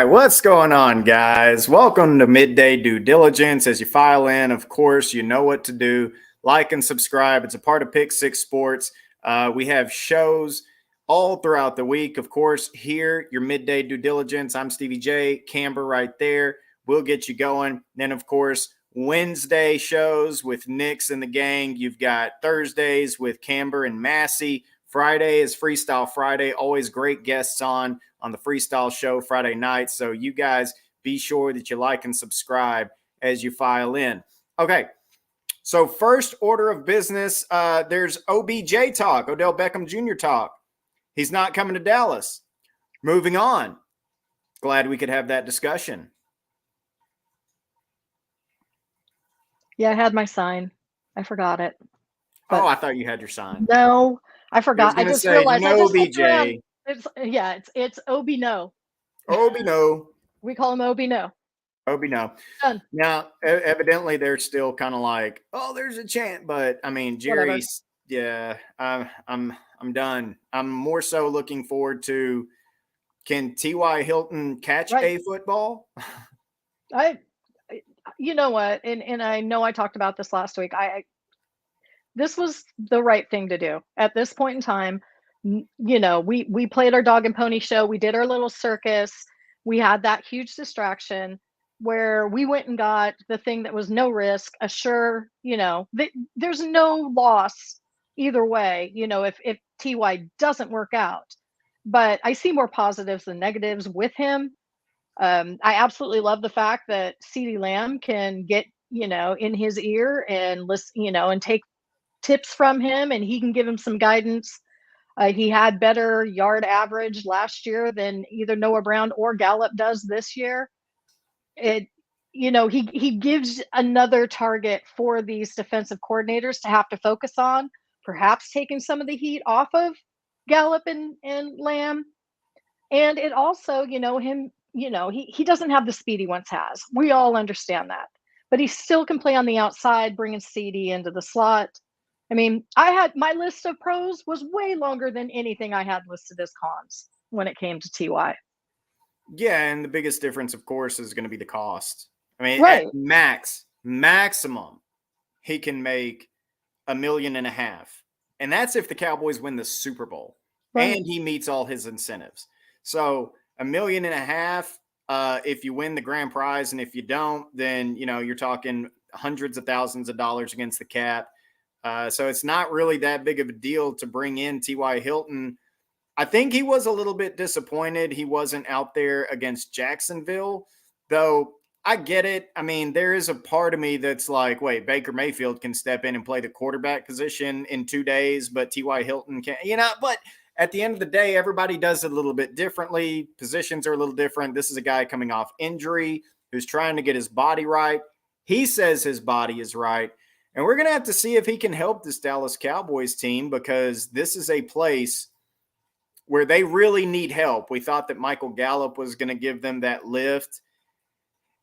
right, what's going on, guys? Welcome to Midday Due Diligence. As you file in, of course, you know what to do. Like and subscribe. It's a part of Pick Six Sports. We have shows all throughout the week. Of course, here, your Midday Due Diligence. I'm Stevie J. Camber right there. We'll get you going. Then, of course, Wednesday shows with Nix and the gang. You've got Thursdays with Camber and Massey. Friday is Freestyle Friday. Always great guests on the Freestyle Show Friday night. So you guys be sure that you like and subscribe as you file in. Okay, so first order of business, there's OBJ talk, Odell Beckham Jr. talk. He's not coming to Dallas. Moving on. Glad we could have that discussion. Yeah, I had my sign. I forgot it. Oh, I thought you had your sign. No, I forgot. I just realized. No, BJ. It's Obi No. Obi No. We call him Obi No. Obi No. Done. Now, evidently, they're still kind of like, oh, there's a chant, but I mean, Jerry's. Whatever. Yeah, I'm done. I'm more so looking forward to, can T.Y. Hilton catch a football? You know what? And I know I talked about this last week. This was the right thing to do at this point in time. You know, we played our dog and pony show. We did our little circus. We had that huge distraction where we went and got the thing that was no risk, a sure, you know, there's no loss either way, you know, if TY doesn't work out. But I see more positives than negatives with him. I absolutely love the fact that CeeDee Lamb can get, you know, in his ear and listen, you know, and take tips from him, and he can give him some guidance. He had better yard average last year than either Noah Brown or Gallup does this year. You know, he gives another target for these defensive coordinators to have to focus on, perhaps taking some of the heat off of Gallup and Lamb. And it also, you know, he doesn't have the speed he once has. We all understand that. But he still can play on the outside, bringing CeeDee into the slot. I mean, I had my list of pros was way longer than anything I had listed as cons when it came to TY. Yeah, and the biggest difference, of course, is going to be the cost. I mean, at maximum, he can make $1.5 million. And that's if the Cowboys win the Super Bowl and he meets all his incentives. So $1.5 million, if you win the grand prize, and if you don't, then, you know, you're talking hundreds of thousands of dollars against the cap. So it's not really that big of a deal to bring in T.Y. Hilton. I think he was a little bit disappointed he wasn't out there against Jacksonville, though I get it. I mean, there is a part of me that's like, wait, Baker Mayfield can step in and play the quarterback position in 2 days, but T.Y. Hilton can't, you know, but at the end of the day, everybody does it a little bit differently. Positions are a little different. This is a guy coming off injury who's trying to get his body right. He says his body is right. And we're going to have to see if he can help this Dallas Cowboys team, because this is a place where they really need help. We thought that Michael Gallup was going to give them that lift,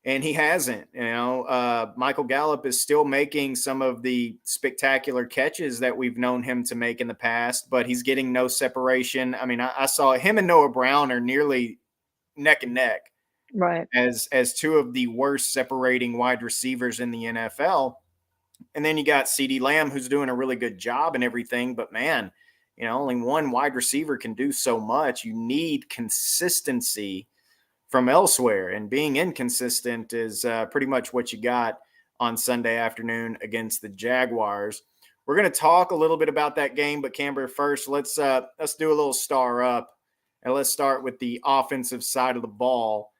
and he hasn't. You know, Michael Gallup is still making some of the spectacular catches that we've known him to make in the past, but he's getting no separation. I mean, I saw him and Noah Brown are nearly neck and neck, right, as two of the worst separating wide receivers in the NFL. And then you got CeeDee Lamb, who's doing a really good job and everything. But, man, you know, only one wide receiver can do so much. You need consistency from elsewhere. And being inconsistent is pretty much what you got on Sunday afternoon against the Jaguars. We're going to talk a little bit about that game. But, Camber, first, let's do a little star up. And let's start with the offensive side of the ball.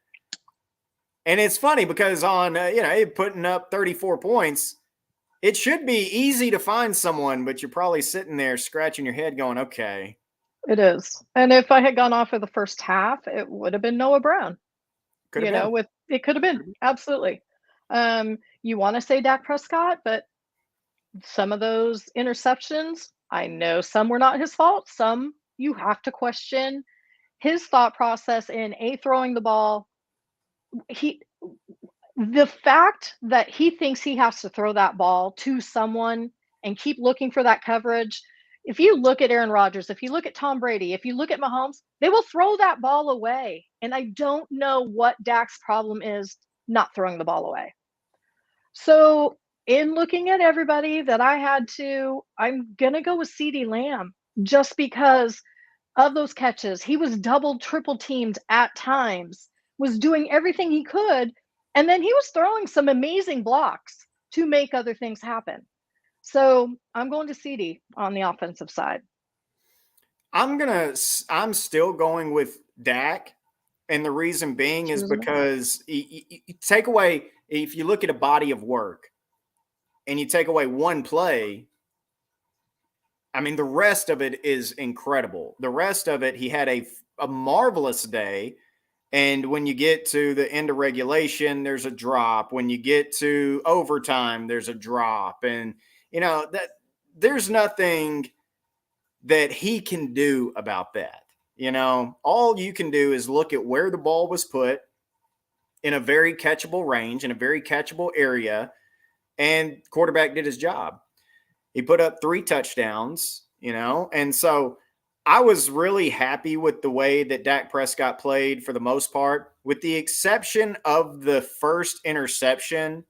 And it's funny because on, putting up 34 points, it should be easy to find someone, but you're probably sitting there scratching your head going, okay. It is. And if I had gone off of the first half, it would have been Noah Brown. It could have been. Absolutely. You want to say Dak Prescott, but some of those interceptions, I know some were not his fault. Some you have to question his thought process in throwing the ball. The fact that he thinks he has to throw that ball to someone and keep looking for that coverage if you look at Aaron Rodgers, if you look at Tom Brady, if you look at Mahomes, they will throw that ball away. And I don't know what Dak's problem is not throwing the ball away. So in looking at everybody that I had to, I'm going to go with CeeDee Lamb just because of those catches. He was double, triple teamed at times, was doing everything he could. And then he was throwing some amazing blocks to make other things happen. So I'm going to CeeDee on the offensive side. I'm still going with Dak. And the reason being is because you take away, if you look at a body of work and you take away one play, I mean, the rest of it is incredible. The rest of it, he had a marvelous day. And when you get to the end of regulation, there's a drop. When you get to overtime, there's a drop. And, that there's nothing that he can do about that. All you can do is look at where the ball was put in a very catchable range, in a very catchable area, and quarterback did his job. He put up 3 touchdowns, and so I was really happy with the way that Dak Prescott played for the most part, with the exception of the first interception,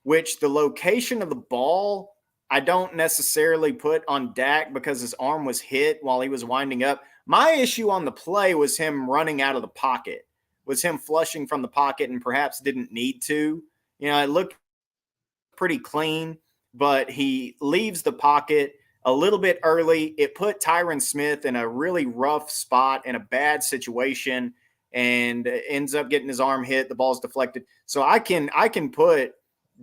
which the location of the ball I don't necessarily put on Dak because his arm was hit while he was winding up. My issue on the play was him running out of the pocket, was him flushing from the pocket and perhaps didn't need to. It looked pretty clean, but he leaves the pocket a little bit early. It put Tyron Smith in a really rough spot in a bad situation and ends up getting his arm hit. The ball's deflected. So I can put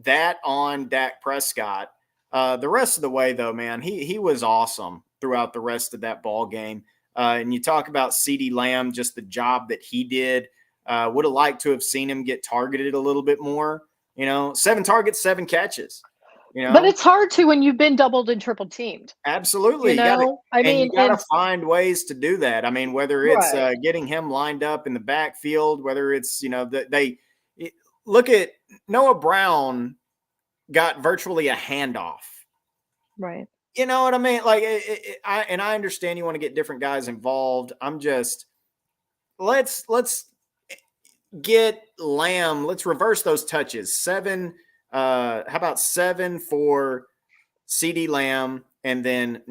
that on Dak Prescott. The rest of the way, though, man, he was awesome throughout the rest of that ball game. And you talk about CeeDee Lamb, just the job that he did. Would have liked to have seen him get targeted a little bit more. 7 targets, 7 catches. But it's hard to when you've been doubled and triple teamed. Absolutely. You got to find ways to do that. I mean, whether it's getting him lined up in the backfield, whether it's, they look at Noah Brown got virtually a handoff. Right. You know what I mean? Like, I understand you want to get different guys involved. I'm just, let's get Lamb. Let's reverse those touches. 7. How about 7 for CeeDee Lamb, and then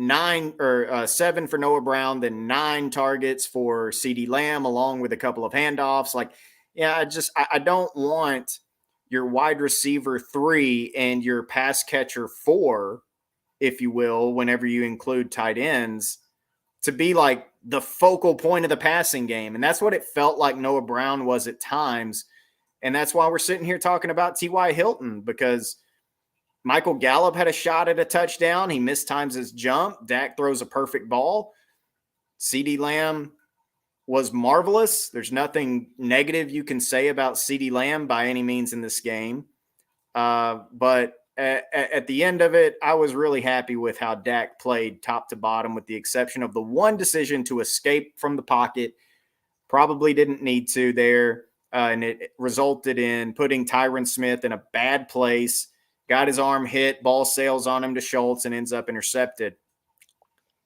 7 for Noah Brown, then 9 targets for CeeDee Lamb, along with a couple of handoffs. Like, I don't want your wide receiver 3 and your pass catcher 4, if you will, whenever you include tight ends, to be like the focal point of the passing game. And that's what it felt like Noah Brown was at times. And that's why we're sitting here talking about T.Y. Hilton, because Michael Gallup had a shot at a touchdown. He mistimes his jump. Dak throws a perfect ball. CeeDee Lamb was marvelous. There's nothing negative you can say about CeeDee Lamb by any means in this game. But at the end of it, I was really happy with how Dak played top to bottom, with the exception of the one decision to escape from the pocket. Probably didn't need to there. And it resulted in putting Tyron Smith in a bad place, got his arm hit, ball sails on him to Schultz, and ends up intercepted.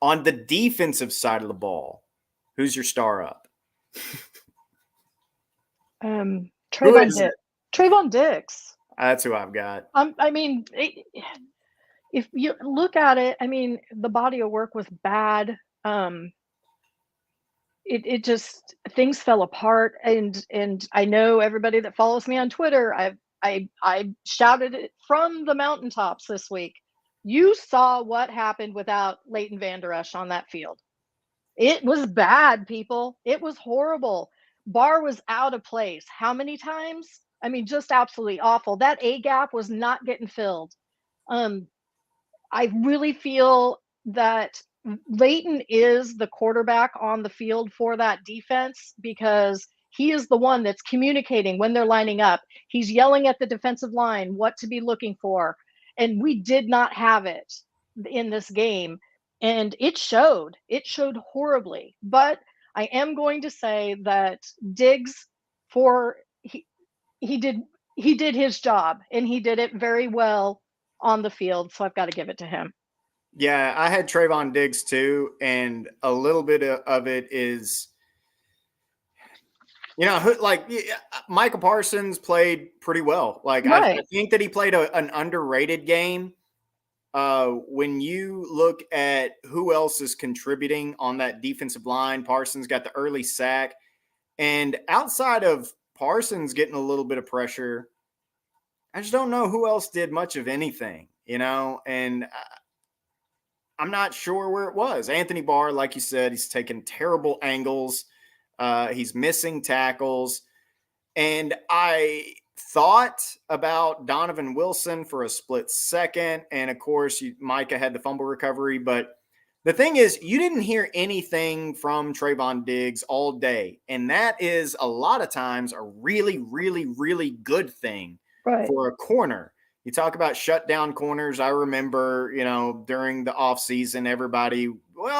On the defensive side of the ball, who's your star up? Trayvon Diggs. That's who I've got. I mean, if you look at it, I mean, the body of work was bad. It just, things fell apart, and I know everybody that follows me on Twitter, I shouted it from the mountaintops this week. You saw what happened without Leighton Vander Esch on that field. It was bad, people. It was horrible. Barr was out of place. How many times? I mean, just absolutely awful. That A gap was not getting filled. I really feel that Leighton is the quarterback on the field for that defense, because he is the one that's communicating when they're lining up. He's yelling at the defensive line what to be looking for. And we did not have it in this game. And it showed horribly. But I am going to say that Diggs, he did his job, and he did it very well on the field. So I've got to give it to him. Yeah, I had Trayvon Diggs too, and a little bit of it is, like Michael Parsons played pretty well. Like I think that he played an underrated game. When you look at who else is contributing on that defensive line, Parsons got the early sack, and outside of Parsons getting a little bit of pressure, I just don't know who else did much of anything, and I'm not sure where it was. Anthony Barr, like you said, he's taking terrible angles. He's missing tackles. And I thought about Donovan Wilson for a split second. And of course, Micah had the fumble recovery. But the thing is, you didn't hear anything from Trayvon Diggs all day. And that is a lot of times a really, really, really good thing for a corner. You talk about shutdown corners. I remember, during the offseason, everybody,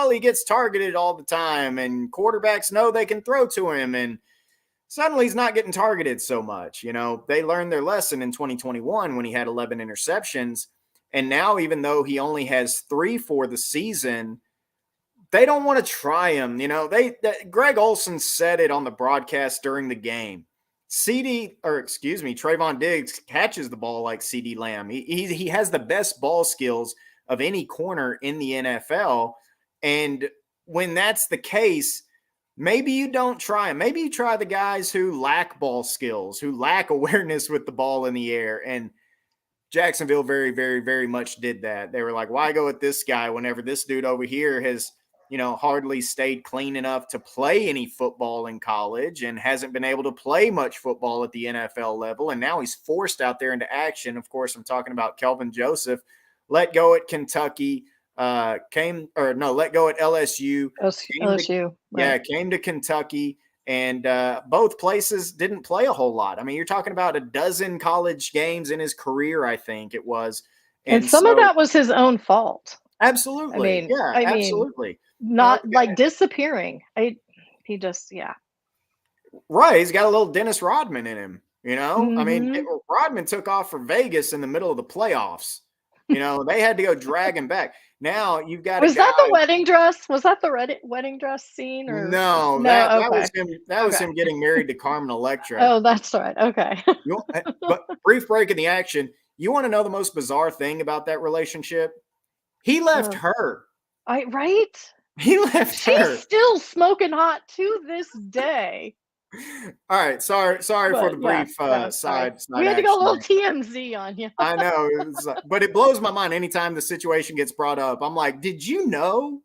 he gets targeted all the time, and quarterbacks know they can throw to him. And suddenly he's not getting targeted so much. They learned their lesson in 2021 when he had 11 interceptions. And now, even though he only has 3 for the season, they don't want to try him. Greg Olsen said it on the broadcast during the game. Trayvon Diggs catches the ball like CeeDee Lamb. He has the best ball skills of any corner in the NFL. And when that's the case, maybe you don't try him. Maybe you try the guys who lack ball skills, who lack awareness with the ball in the air. And Jacksonville very, very, very much did that. They were like, why go with this guy whenever this dude over here has hardly stayed clean enough to play any football in college and hasn't been able to play much football at the NFL level. And now he's forced out there into action. Of course, I'm talking about Kelvin Joseph, let go at Kentucky, let go at LSU. Came to Kentucky, and both places didn't play a whole lot. I mean, you're talking about a dozen college games in his career, I think it was. And some of that was his own fault. Absolutely. Absolutely. Not like disappearing. He just. Right. He's got a little Dennis Rodman in him, Mm-hmm. I mean, Rodman took off for Vegas in the middle of the playoffs. They had to go drag him back. Now you've got Was that the wedding dress? Was that the wedding dress scene? Or no? That was him. That was him getting married to Carmen Electra. Oh, that's right. Okay. But brief break in the action. You want to know the most bizarre thing about that relationship? He left her. Right? He left her. She's still smoking hot to this day. All right, sorry for the brief side. We had to go a little TMZ on you. I know, but it blows my mind anytime the situation gets brought up. I'm like, did you know?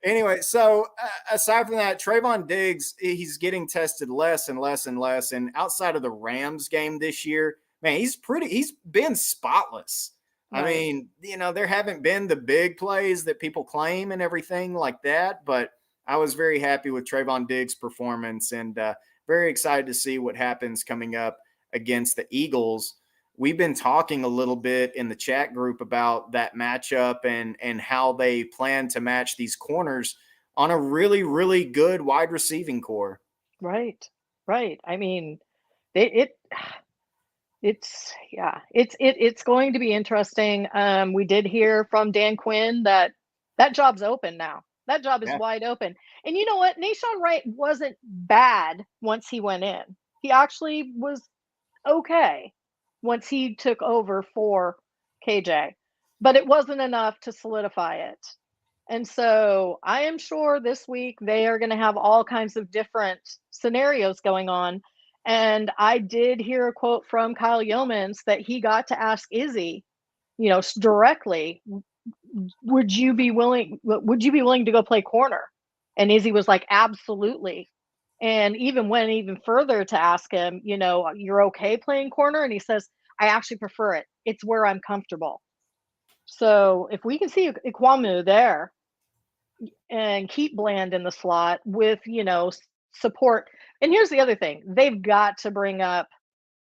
Anyway, so aside from that, Trayvon Diggs, he's getting tested less and less and less. And outside of the Rams game this year, man, he's been spotless. Right. I mean, there haven't been the big plays that people claim and everything like that, but I was very happy with Trayvon Diggs' performance and very excited to see what happens coming up against the Eagles. We've been talking a little bit in the chat group about that matchup and how they plan to match these corners on a really, really good wide receiving core. Right. I mean, it's going to be interesting. We did hear from Dan Quinn that job's open now. That job is wide open. And you know what? Nahshon Wright wasn't bad once he went in. He actually was okay once he took over for KJ. But it wasn't enough to solidify it. And so I am sure this week they are going to have all kinds of different scenarios going on. And I did hear a quote from Kyle Yeomans that he got to ask Izzy, directly, would you be willing to go play corner? And Izzy was like, absolutely. And even went even further to ask him, you're okay playing corner? And he says, I actually prefer it. It's where I'm comfortable. So if we can see Ikwamu there and keep Bland in the slot with, support. And here's the other thing. They've got to bring up,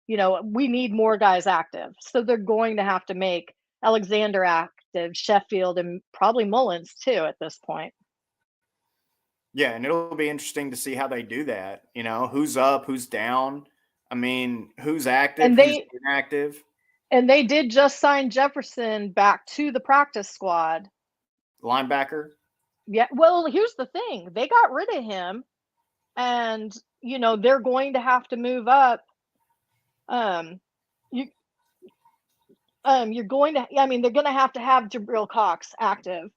we need more guys active. So they're going to have to make Alexander active, Sheffield, and probably Mullins too at this point. Yeah, and it'll be interesting to see how they do that. Who's up, who's down. I mean, who's active, who's inactive. And they did just sign Jefferson back to the practice squad. Linebacker? Yeah. Well, here's the thing. They got rid of him, and, they're going to have to move up. You you're going to I mean, they're gonna have to have Jabril Cox active,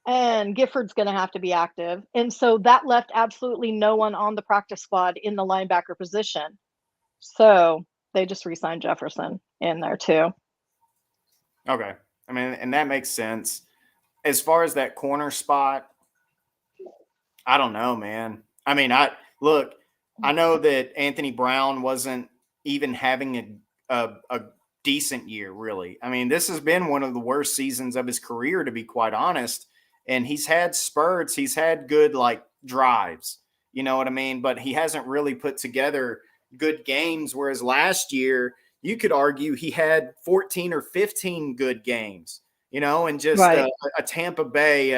and Gifford's gonna have to be active, and so that left absolutely no one on the practice squad in the linebacker position. So, they just re-signed Jefferson in there too. Okay. I mean, and that makes sense. As far as that corner spot, I don't know, man. I mean, I know that Anthony Brown wasn't even having a decent year, really. I mean, this has been one of the worst seasons of his career, to be quite honest. And he's had spurts, he's had good drives, you know what I mean? But he hasn't really put together good games. Whereas last year, you could argue he had 14 or 15 good games, and just Right. a Tampa Bay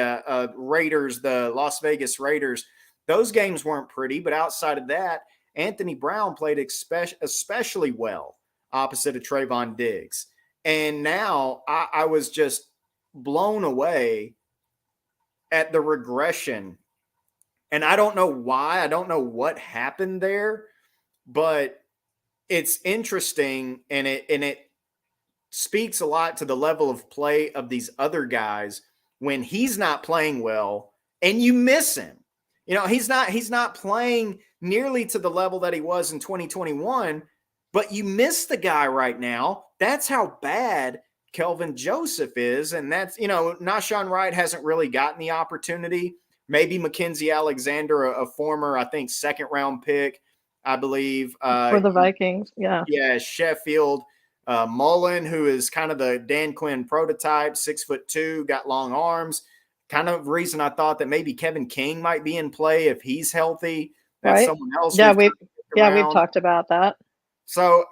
Raiders, the Las Vegas Raiders, those games weren't pretty. But outside of that, Anthony Brown played especially well opposite of Trayvon Diggs. And now I was just blown away at the regression. And I don't know why. I don't know what happened there, but it's interesting, and it speaks a lot to the level of play of these other guys when he's not playing well and you miss him. He's not playing nearly to the level that he was in 2021, but you miss the guy right now. That's how bad Kelvin Joseph is. And that's, Nahshon Wright hasn't really gotten the opportunity. Maybe Mackenzie Alexander, a former, I think, second-round pick, I believe. For the Vikings, yeah. Yeah, Sheffield. Mullen, who is kind of the Dan Quinn prototype, 6'2", got long arms. Kind of reason I thought that maybe Kevin King might be in play if he's healthy. That's right. Someone else. Yeah, we've talked about that. So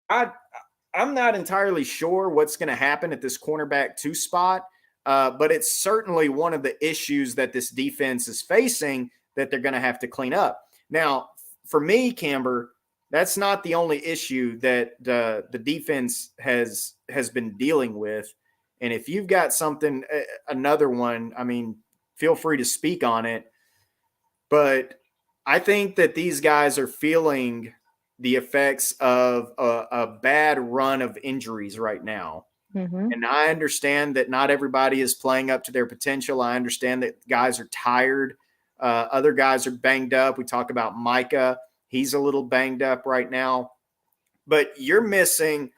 I'm not entirely sure what's going to happen at this cornerback 2 spot, but it's certainly one of the issues that this defense is facing that they're going to have to clean up. Now, for me, Camber, that's not the only issue that the defense has been dealing with. And if you've got another one, I mean, feel free to speak on it. But I think that these guys are feeling the effects of a bad run of injuries right now. Mm-hmm. And I understand that not everybody is playing up to their potential. I understand that guys are tired. Other guys are banged up. We talk about Micah. He's a little banged up right now. But you're missing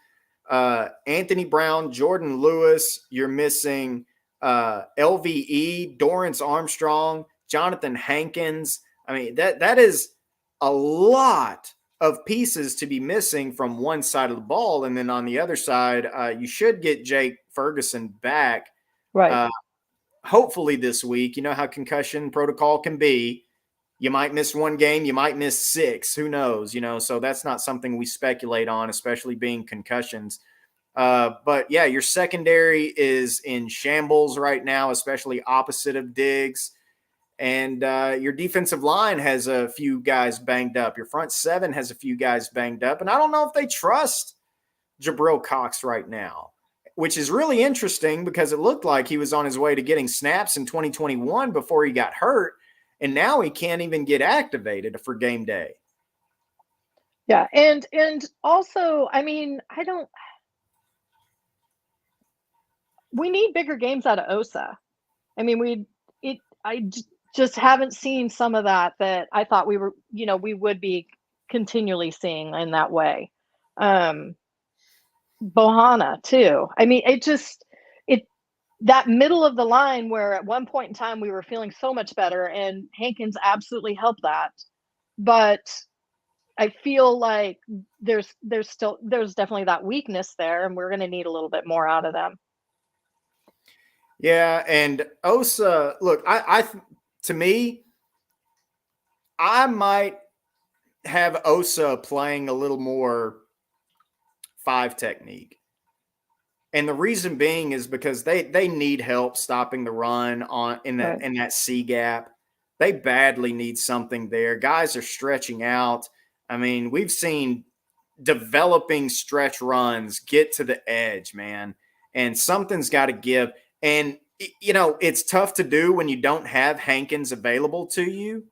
Anthony Brown, Jordan Lewis. You're missing LVE, Dorrance Armstrong, Jonathan Hankins. I mean, that is a lot of pieces to be missing from one side of the ball. And then on the other side, you should get Jake Ferguson back. Right. Hopefully this week. You know how concussion protocol can be. You might miss one game. You might miss 6. Who knows? So that's not something we speculate on, especially being concussions. But yeah, your secondary is in shambles right now, especially opposite of Diggs. And your defensive line has a few guys banged up. Your front 7 has a few guys banged up. And I don't know if they trust Jabril Cox right now, which is really interesting because it looked like he was on his way to getting snaps in 2021 before he got hurt. And now he can't even get activated for game day. Yeah. And also, I mean, we need bigger games out of Osa. I mean, I just haven't seen some of that I thought we would be continually seeing in that way. Bohanna too. I mean, that middle of the line where at one point in time we were feeling so much better, and Hankins absolutely helped that. But I feel like there's definitely that weakness there, and we're going to need a little bit more out of them. Yeah, and Osa, look, to me, I might have Osa playing a little more 5 technique. And the reason being is because they need help stopping the run in that C gap. They badly need something there. Guys are stretching out. I mean, we've seen developing stretch runs, get to the edge, man. And something's got to give. And, it's tough to do when you don't have Hankins available to you.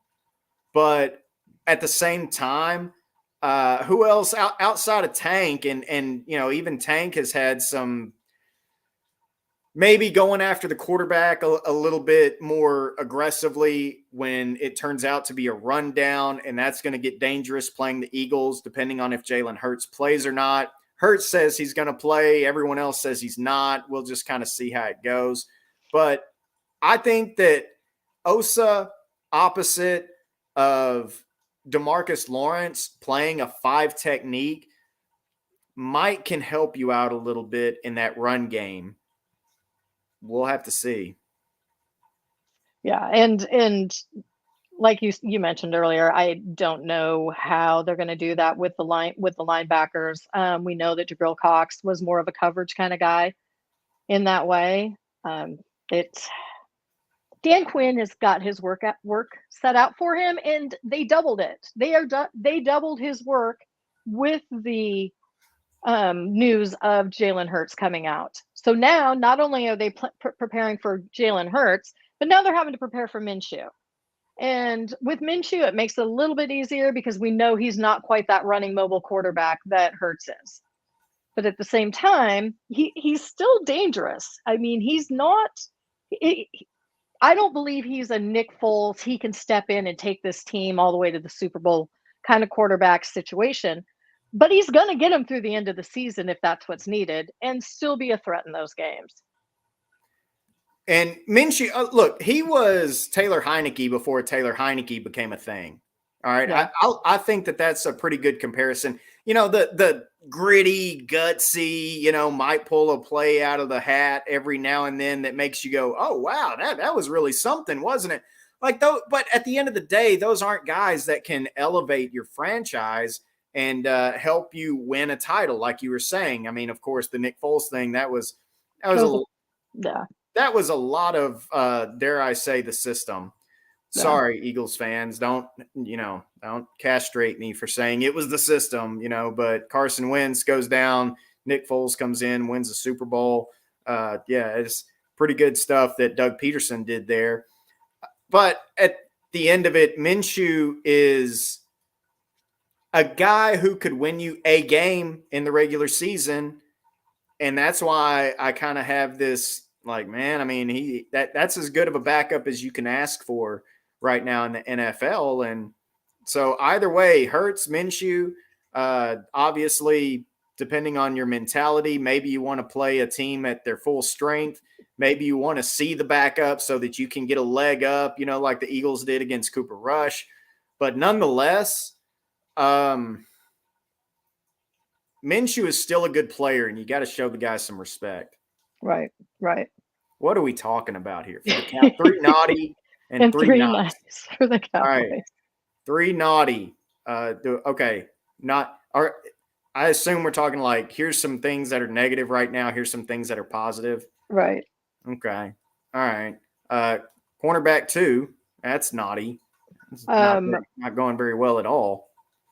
But at the same time, who else outside of Tank? And even Tank has had some maybe going after the quarterback a little bit more aggressively when it turns out to be a rundown, and that's going to get dangerous playing the Eagles, depending on if Jalen Hurts plays or not. Hurts says he's going to play. Everyone else says he's not. We'll just kind of see how it goes. But I think that Osa, opposite of DeMarcus Lawrence, playing a 5 technique can help you out a little bit in that run game. We'll have to see. Yeah, and like you mentioned earlier, I don't know how they're going to do that with the linebackers. We know that Jabril Cox was more of a coverage kind of guy in that way. Dan Quinn has got his work set out for him, and they doubled it. They doubled his work with the news of Jalen Hurts coming out. So now not only are they preparing for Jalen Hurts, but now they're having to prepare for Minshew. And with Minshew, it makes it a little bit easier because we know he's not quite that running mobile quarterback that Hurts is. But at the same time, he's still dangerous. I mean, he's not I don't believe he's a Nick Foles. He can step in and take this team all the way to the Super Bowl kind of quarterback situation. But he's going to get him through the end of the season if that's what's needed and still be a threat in those games. And Minshew, look, he was Taylor Heineke before Taylor Heineke became a thing. All right. Yeah. I think that's a pretty good comparison. The gritty, gutsy, might pull a play out of the hat every now and then that makes you go, oh, wow, that was really something, wasn't it? But at the end of the day, those aren't guys that can elevate your franchise and help you win a title, like you were saying. I mean, of course, the Nick Foles thing, that was a lot of, dare I say, the system. Yeah. Sorry, Eagles fans, don't castrate me for saying it was the system, but Carson Wentz goes down, Nick Foles comes in, wins the Super Bowl. It's pretty good stuff that Doug Peterson did there. But at the end of it, Minshew is a guy who could win you a game in the regular season. And that's why I kind of have this, like, man, I mean, that's as good of a backup as you can ask for right now in the NFL. And so either way, Hurts, Minshew, obviously, depending on your mentality, maybe you want to play a team at their full strength. Maybe you want to see the backup so that you can get a leg up, like the Eagles did against Cooper Rush. But nonetheless, Minshew is still a good player, and you got to show the guy some respect. Right. What are we talking about here? For the count, 3 naughty and 3 nice for the Cowboys. All right, 3 naughty. Okay, I assume we're talking like, here's some things that are negative right now. Here's some things that are positive. Right. Okay. All right. Cornerback 2. That's naughty. It's not going very well at all.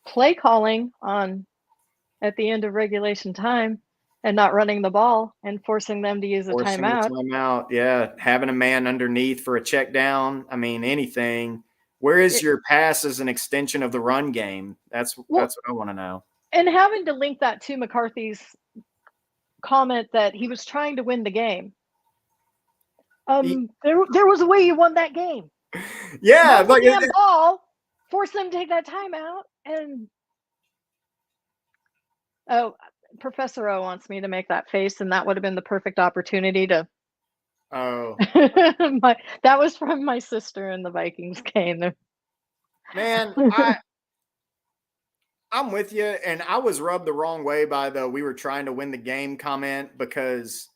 Play calling at the end of regulation time and not running the ball and forcing them to use a timeout. Yeah. Having a man underneath for a check down. I mean, anything. Where is your pass as an extension of the run game? That's what I want to know. And having to link that to McCarthy's comment that he was trying to win the game. There was a way you won that game. Yeah. Ball, force them to take that timeout. And Professor O wants me to make that face, and that would have been the perfect opportunity to. Oh, that was from my sister in the Vikings game. Man, I'm with you, and I was rubbed the wrong way by the "we were trying to win the game" comment, because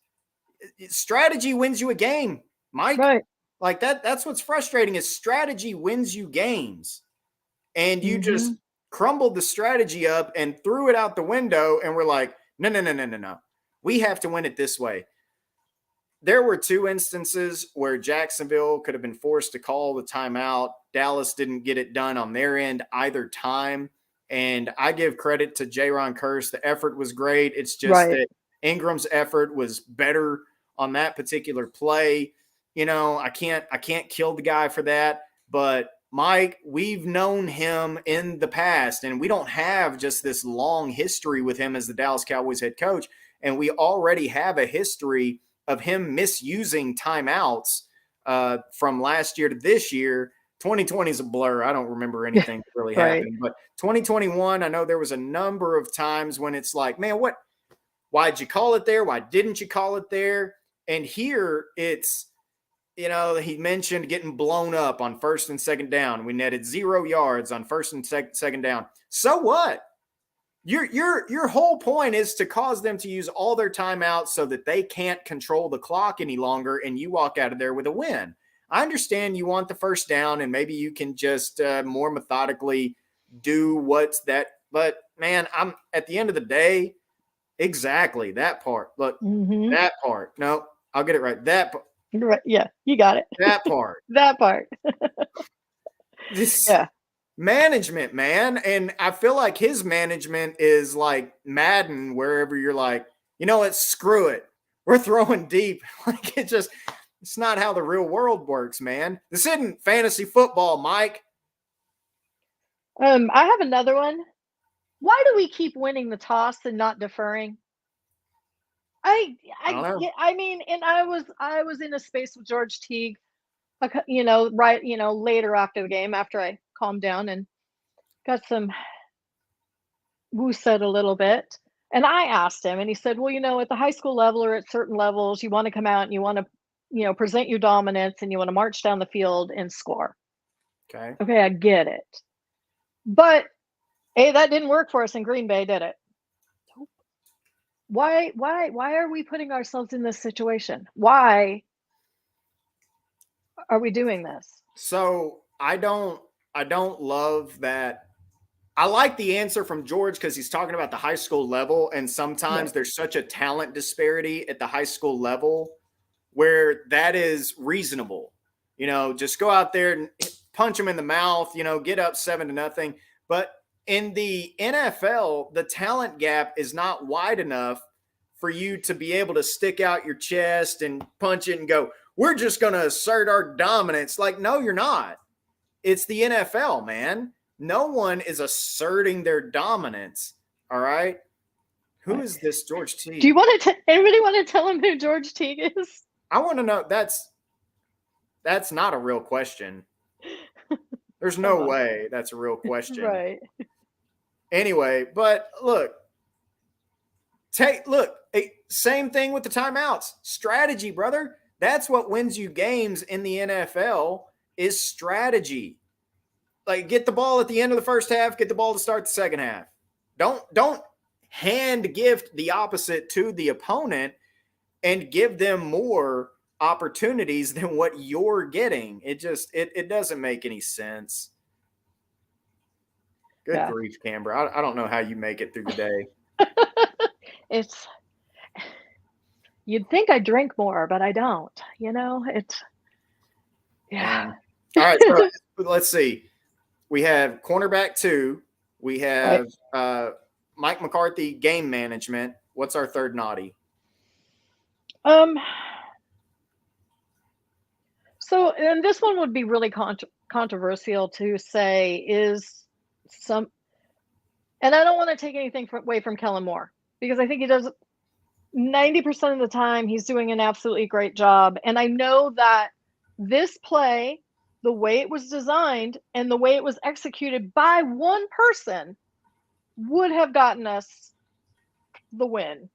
strategy wins you a game, Mike. Right. Like that's what's frustrating, is strategy wins you games, and you just crumbled the strategy up and threw it out the window, and we're like, no. We have to win it this way. There were 2 instances where Jacksonville could have been forced to call the timeout. Dallas didn't get it done on their end either time. And I give credit to Jaron Kearse. The effort was great. It's just that Ingram's effort was better on that particular play. I can't kill the guy for that. But Mike, we've known him in the past, and we don't have just this long history with him as the Dallas Cowboys head coach. And we already have a history of him misusing timeouts from last year to this year. 2020 is a blur. I don't remember anything that really happened. But 2021, I know there was a number of times when it's like, man, why'd you call it there? Why didn't you call it there? And here it's, he mentioned getting blown up on first and second down. We netted 0 yards on first and second down. So what? Your whole point is to cause them to use all their timeouts so that they can't control the clock any longer, and you walk out of there with a win. I understand you want the first down, and maybe you can just more methodically do what's that. But, man, I'm at the end of the day, exactly that part. Look, that part. No, I'll get it right. That part. Right. Yeah, you got it. That part. That part. Management, man. And I feel like his management is like Madden, wherever you're like, what, screw it. We're throwing deep. Like it's not how the real world works, man. This isn't fantasy football, Mike. I have another one. Why do we keep winning the toss and not deferring? I mean, and I was in a space with George Teague, later after the game, after I calmed down and got some said a little bit. And I asked him, and he said, well, at the high school level or at certain levels, you want to come out and you want to, present your dominance and you want to march down the field and score. Okay, I get it. But, that didn't work for us in Green Bay, did it? Why are we putting ourselves in this situation? Why are we doing this? So I don't love that. I like the answer from George because he's talking about the high school level, and sometimes there's such a talent disparity at the high school level where that is reasonable. Just go out there and punch them in the mouth, get up 7-0. But in the NFL, the talent gap is not wide enough for you to be able to stick out your chest and punch it and go, we're just going to assert our dominance. Like, no, you're not. It's the NFL, man. No one is asserting their dominance. All right. Who is this George Teague? Do you anybody want to tell him who George Teague is? I want to know. That's not a real question. There's no way that's a real question. Right. Anyway, but look, same thing with the timeouts. Strategy, brother. That's what wins you games in the NFL is strategy. Like, get the ball at the end of the first half, get the ball to start the second half. Don't hand gift the opposite to the opponent and give them more opportunities than what you're getting. It doesn't make any sense. Good grief, Camber. I don't know how you make it through the day. You'd think I drink more, but I don't. It's all right, so let's see. We have cornerback 2. We have Mike McCarthy, game management. What's our third naughty? So, and this one would be really controversial to say is and I don't want to take anything away from Kellen Moore because I think he does 90% of the time, he's doing an absolutely great job. And I know that this play, the way it was designed and the way it was executed by one person would have gotten us the win.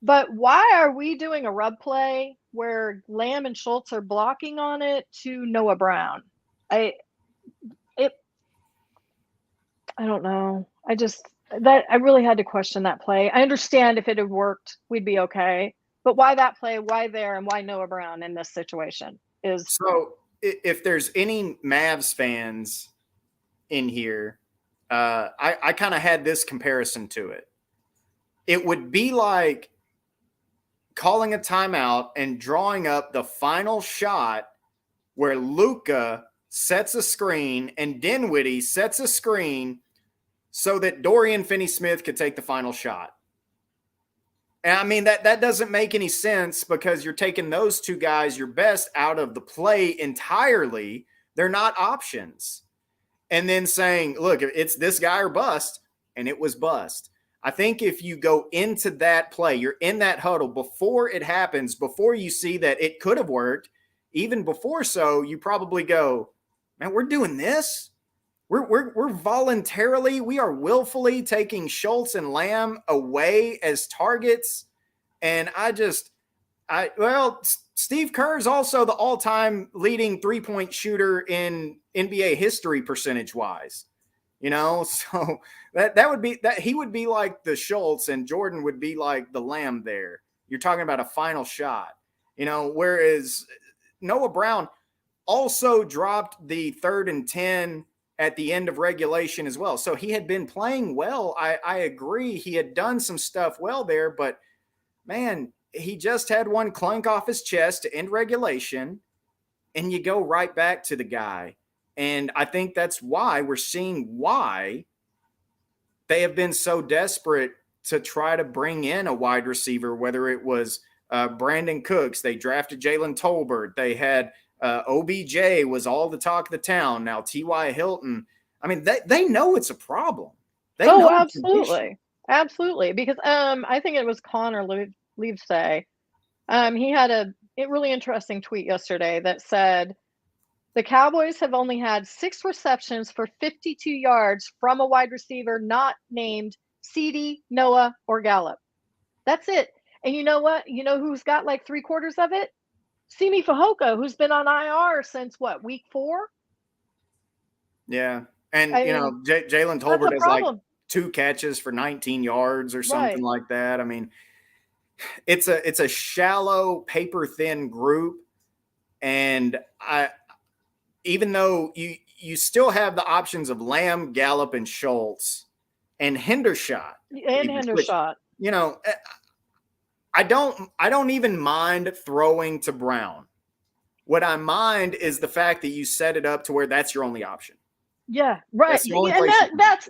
But why are we doing a rub play where Lamb and Schultz are blocking on it to Noah Brown? I don't know. I really had to question that play. I understand if it had worked, we'd be okay. But why that play? Why there? And why Noah Brown in this situation? So if there's any Mavs fans in here, I kind of had this comparison to it. It would be like calling a timeout and drawing up the final shot where Luka sets a screen and Dinwiddie sets a screen so that Dorian Finney-Smith could take the final shot. And I mean, that doesn't make any sense because you're taking those two guys, your best, out of the play entirely. They're not options. And then saying, look, it's this guy or bust, and it was bust. I think if you go into that play, you're in that huddle before it happens, before you see that it could have worked, even before so, you probably go, man, we're doing this. We're voluntarily, we are willfully taking Schultz and Lamb away as targets. And Steve Kerr is also the all-time leading three-point shooter in NBA history percentage-wise. So that would be that he would be like the Schultz and Jordan would be like the Lamb there. You're talking about a final shot, whereas Noah Brown also dropped the 3rd and 10 at the end of regulation as well. So he had been playing well. I agree. He had done some stuff well there, but man, he just had one clunk off his chest to end regulation, and you go right back to the guy. And I think that's why we're seeing why they have been so desperate to try to bring in a wide receiver, whether it was Brandon Cooks. They drafted Jalen Tolbert. They had OBJ was all the talk of the town. Now T.Y. Hilton. I mean, they know it's a problem. They know absolutely. Absolutely. Because I think it was Connor Leavesay. He had a really interesting tweet yesterday that said, the Cowboys have only had 6 receptions for 52 yards from a wide receiver not named CD, Noah, or Gallup. That's it. And you know what? You know who's got like 3/4 of it? Simi Fehoko, who's been on IR since week 4? Yeah. And, Jalen Tolbert has like 2 catches for 19 yards or something like that. I mean, it's a shallow, paper thin group. And even though you still have the options of Lamb, Gallup, and Schultz and Hendershot. I don't even mind throwing to Brown. What I mind is the fact that you set it up to where that's your only option. Yeah, right. That's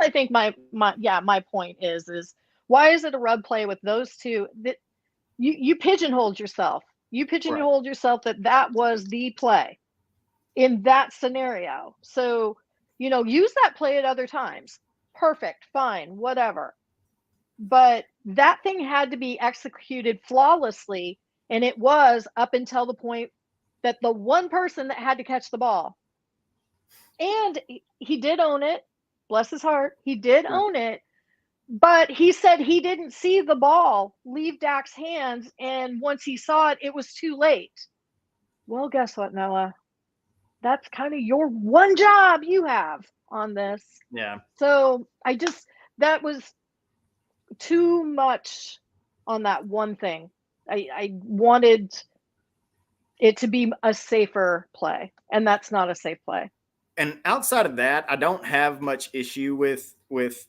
I think my point is why is it a rub play with those two that you pigeonholed yourself. You pigeonholed yourself that was the play in that scenario. So, use that play at other times. Perfect, fine, whatever. But that thing had to be executed flawlessly, and it was up until the point that the one person that had to catch the ball. And he did own it. Bless his heart. He did own it. But he said he didn't see the ball leave Dak's hands, and once he saw it, it was too late. Well, guess what, Noah? That's kind of your one job you have on this. Yeah. So that was too much on that one thing. I wanted it to be a safer play, and that's not a safe play. And outside of that, I don't have much issue with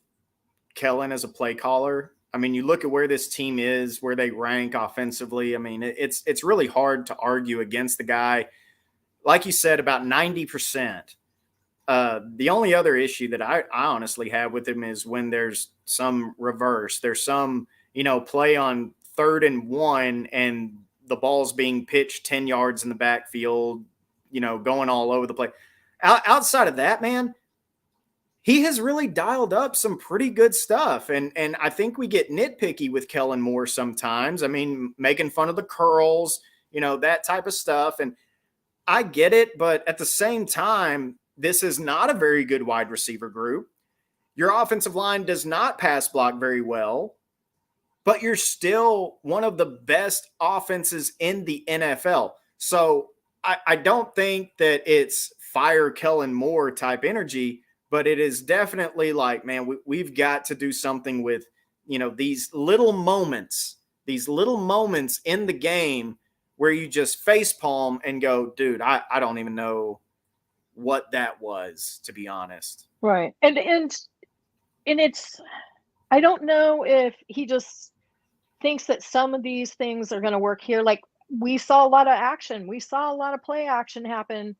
Kellen as a play caller. I mean, you look at where this team is, where they rank offensively. I mean, it's really hard to argue against the guy. Like you said, about 90%. The only other issue that I honestly have with him is when there's some reverse. There's some, play on 3rd and 1 and the ball's being pitched 10 yards in the backfield, going all over the place. Outside of that, man, he has really dialed up some pretty good stuff. And I think we get nitpicky with Kellen Moore sometimes. I mean, making fun of the curls, that type of stuff. And I get it, but at the same time, this is not a very good wide receiver group. Your offensive line does not pass block very well, but you're still one of the best offenses in the NFL. So I don't think that it's fire Kellen Moore type energy, but it is definitely like, man, we've got to do something with, these little moments in the game where you just facepalm and go, dude, I don't even know what that was, to be honest. Right. And it's, I don't know if he just thinks that some of these things are going to work here. Like, we saw a lot of action. We saw a lot of play action happen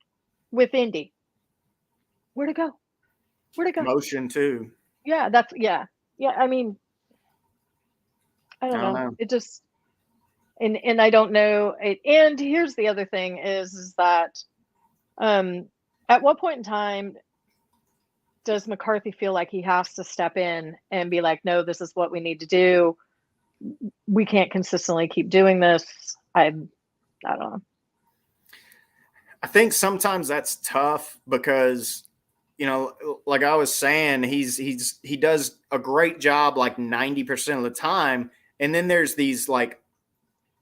with Indy. Where'd it go? Motion too. Yeah, yeah. I mean, I don't know. It just, and I don't know. And here's the other thing is that, at what point in time does McCarthy feel like he has to step in and be like, no, this is what we need to do. We can't consistently keep doing this. I don't know. I think sometimes that's tough because, you know, like I was saying, he does a great job like 90% of the time. And then there's these like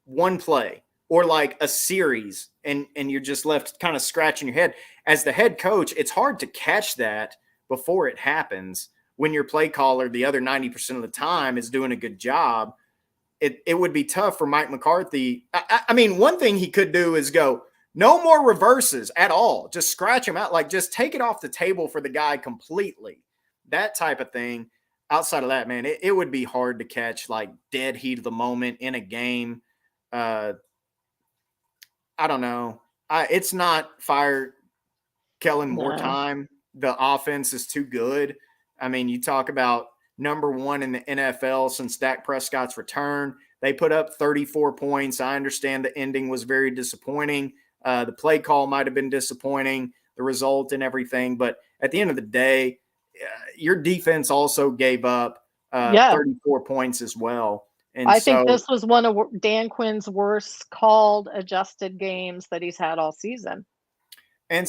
one play or like a series and you're just left kind of scratching your head. As the head coach, it's hard to catch that before it happens when your play caller the other 90% of the time is doing a good job. It would be tough for Mike McCarthy. I mean, one thing he could do is go, no more reverses at all. Just scratch him out. Like, just take it off the table for the guy completely. That type of thing. Outside of that, man, it would be hard to catch like dead heat of the moment in a game. I don't know. It's not fire Kellen more No. time. The offense is too good. I mean, you talk about number one in the NFL since Dak Prescott's return. They put up 34 points. I understand the ending was very disappointing. The play call might have been disappointing, the result and everything. But at the end of the day, your defense also gave up 34 points as well. And I think this was one of Dan Quinn's worst called adjusted games that he's had all season. And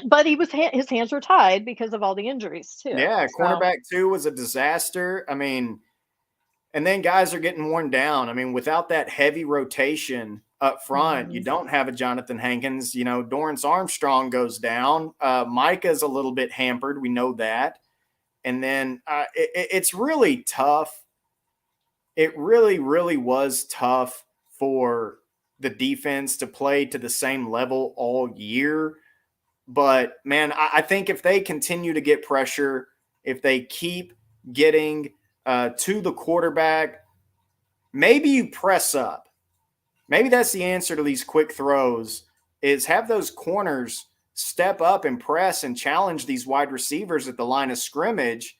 but his hands were tied because of all the injuries too. Yeah, cornerback 2 was a disaster. I mean, and then guys are getting worn down. I mean, without that heavy rotation up front, you don't have a Jonathan Hankins. You know, Dorrance Armstrong goes down. Micah's a little bit hampered. We know that. And then it's really tough. It really, really was tough for the defense to play to the same level all year. But, man, I think if they continue to get pressure, if they keep getting to the quarterback, maybe you press up. Maybe that's the answer to these quick throws is have those corners step up and press and challenge these wide receivers at the line of scrimmage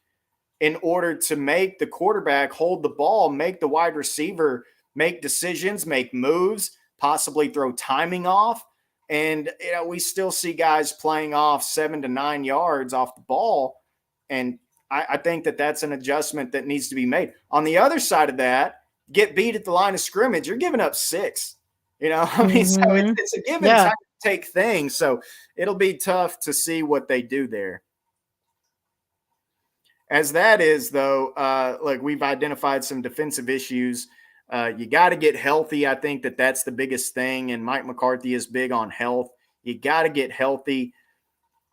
in order to make the quarterback hold the ball, make the wide receiver make decisions, make moves, possibly throw timing off. And, you know, we still see guys playing off 7 to 9 yards off the ball. And I think that that's an adjustment that needs to be made. On the other side of that, get beat at the line of scrimmage, you're giving up 6. You know, I mean, so it's a give and take thing. So it'll be tough to see what they do there. As that is, though, like we've identified some defensive issues. You got to get healthy. I think that that's the biggest thing. And Mike McCarthy is big on health. You got to get healthy.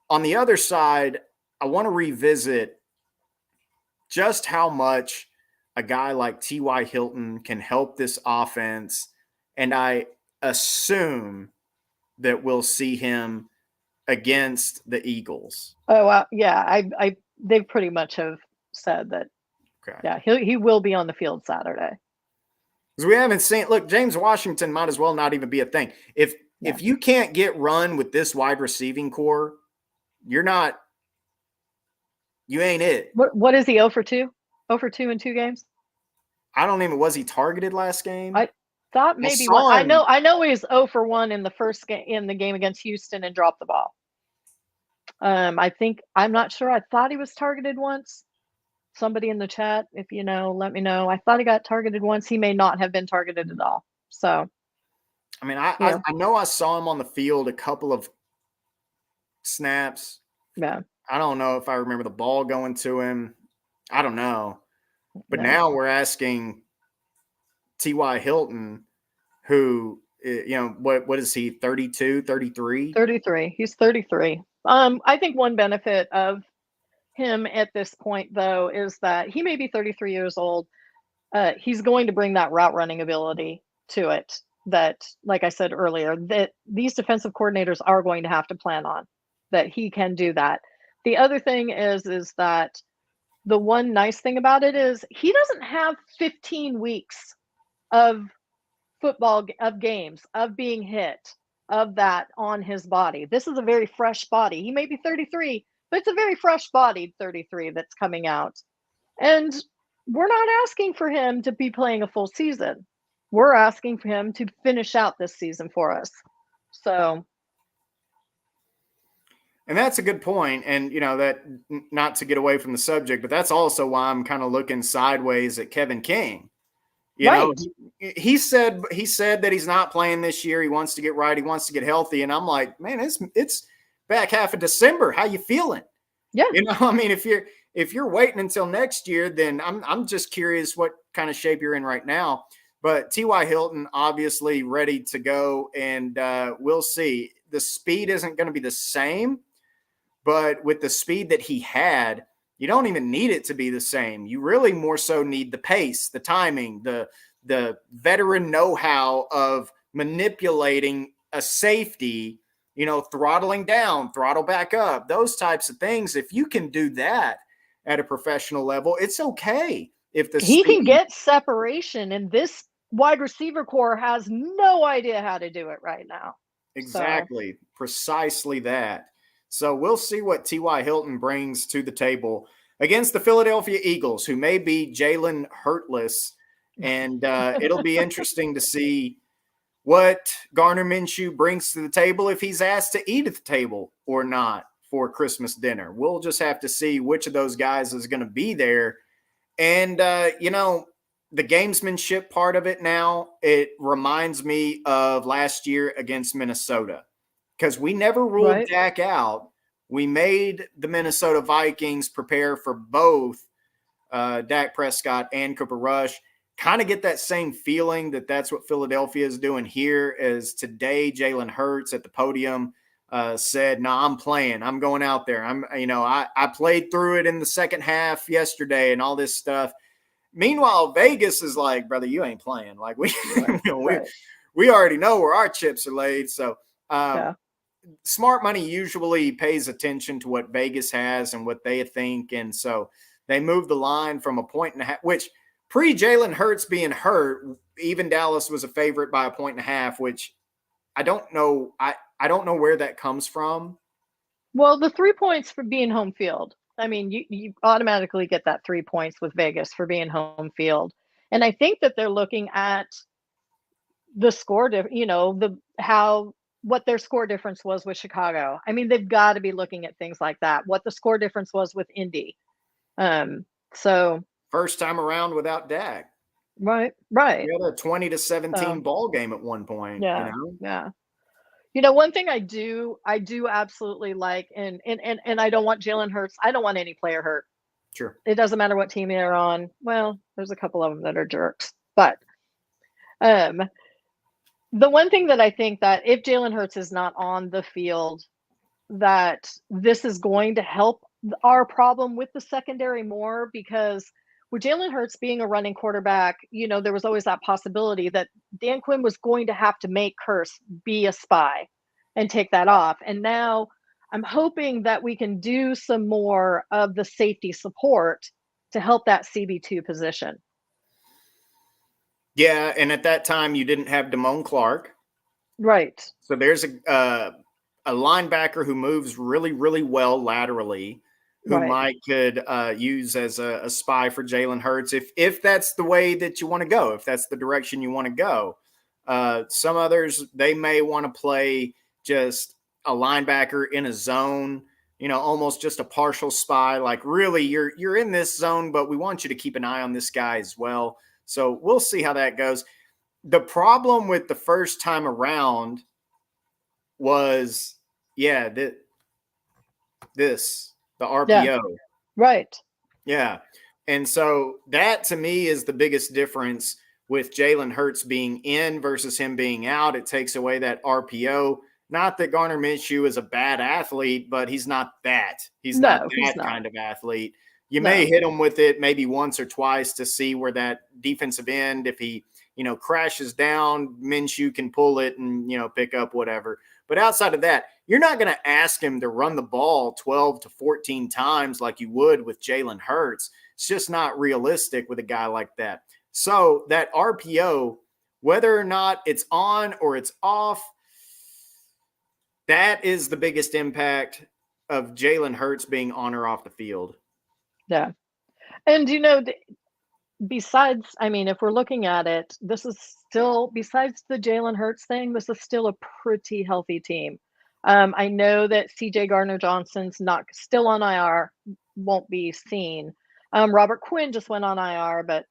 On the other side, I want to revisit just how much a guy like T.Y. Hilton can help this offense. And I assume that we'll see him against the Eagles. Oh, wow. Yeah, they pretty much have said that. Okay. Yeah, he will be on the field Saturday. Because we haven't seen – look, James Washington might as well not even be a thing. If you can't get run with this wide receiving core, you're not – you ain't it. What is he, 0 for 2? 0 for 2 in 2 games? I don't even – was he targeted last game? I thought maybe one. I know he was 0 for 1 in the first game in the game against Houston and dropped the ball. I think – I'm not sure. I thought he was targeted once. Somebody in the chat, if you know, let me know. I thought he got targeted once. He may not have been targeted at all. So, I mean, I know I saw him on the field a couple of snaps. Yeah. I don't know if I remember the ball going to him. I don't know. But now we're asking T.Y. Hilton, who, you know, what is he, 32, 33? 33. He's 33. I think one benefit of him at this point, though, is that he may be 33 years old. He's going to bring that route running ability to it that, like I said earlier, that these defensive coordinators are going to have to plan on, that he can do that. The other thing is that the one nice thing about it is he doesn't have 15 weeks of football, of games, of being hit, of that on his body. This is a very fresh body. He may be 33, but it's a very fresh-bodied 33 that's coming out. And we're not asking for him to be playing a full season. We're asking for him to finish out this season for us. So, and that's a good point. And, that not to get away from the subject, but that's also why I'm kind of looking sideways at Kevin King. He said that he's not playing this year. He wants to get right. He wants to get healthy. And I'm like, man, it's back half of December. How you feeling? Yeah. I mean, if you're waiting until next year, then I'm just curious what kind of shape you're in right now. But T.Y. Hilton, obviously ready to go, and we'll see. The speed isn't going to be the same, but with the speed that he had, you don't even need it to be the same. You really more so need the pace, the timing, the veteran know-how of manipulating a safety, throttling down, throttle back up, those types of things. If you can do that at a professional level, it's okay. If he can get separation, and this wide receiver core has no idea how to do it right now. Exactly. So. Precisely that. So we'll see what T.Y. Hilton brings to the table against the Philadelphia Eagles, who may be Jalen Hurtless. And it'll be interesting to see what Gardner Minshew brings to the table, if he's asked to eat at the table or not for Christmas dinner. We'll just have to see which of those guys is going to be there. And, the gamesmanship part of it now, it reminds me of last year against Minnesota, because we never ruled Dak out. We made the Minnesota Vikings prepare for both Dak Prescott and Cooper Rush. Kind of get that same feeling that's what Philadelphia is doing here. As today, Jalen Hurts at the podium said, "No, I'm playing. I'm going out there. I played through it in the second half yesterday and all this stuff." Meanwhile, Vegas is like, "Brother, you ain't playing. Like we already know where our chips are laid." So smart money usually pays attention to what Vegas has and what they think. And so they moved the line from 1.5, which pre-Jalen Hurts being hurt, even Dallas was a favorite by 1.5, which I don't know. I don't know where that comes from. Well, the 3 points for being home field. I mean, you automatically get that 3 points with Vegas for being home field. And I think that they're looking at the score, what their score difference was with Chicago. I mean, they've got to be looking at things like that, what the score difference was with Indy. So first time around without Dak. Right. We had a 20-17 ball game at one point. Yeah. One thing I do absolutely like, and I don't want Jalen Hurts. I don't want any player hurt. Sure. It doesn't matter what team they're on. Well, there's a couple of them that are jerks, but the one thing that I think that if Jalen Hurts is not on the field, that this is going to help our problem with the secondary more, because with Jalen Hurts being a running quarterback, there was always that possibility that Dan Quinn was going to have to make Kearse be a spy and take that off. And now I'm hoping that we can do some more of the safety support to help that CB2 position. Yeah, and at that time you didn't have Damone Clark. Right. So there's a linebacker who moves really, really well laterally, who Mike could use as a spy for Jalen Hurts if that's the way that you want to go, if that's the direction you want to go. Some others, they may want to play just a linebacker in a zone, almost just a partial spy. Like, really, you're in this zone, but we want you to keep an eye on this guy as well. So we'll see how that goes. The problem with the first time around was, the RPO. Yeah. Right. Yeah. And so that to me is the biggest difference with Jalen Hurts being in versus him being out. It takes away that RPO. Not that Gardner Minshew is a bad athlete, but he's not that. He's not kind of athlete. You may hit him with it maybe once or twice to see where that defensive end, if he, crashes down, Minshew can pull it and, pick up whatever. But outside of that, you're not going to ask him to run the ball 12 to 14 times like you would with Jalen Hurts. It's just not realistic with a guy like that. So that RPO, whether or not it's on or it's off, that is the biggest impact. of Jalen Hurts being on or off the field. Yeah. And, you know, besides, I mean, if we're looking at it, this is still, besides the Jalen Hurts thing, this is still a pretty healthy team. I know that CJ Gardner-Johnson's not still on IR, won't be seen. Robert Quinn just went on IR, but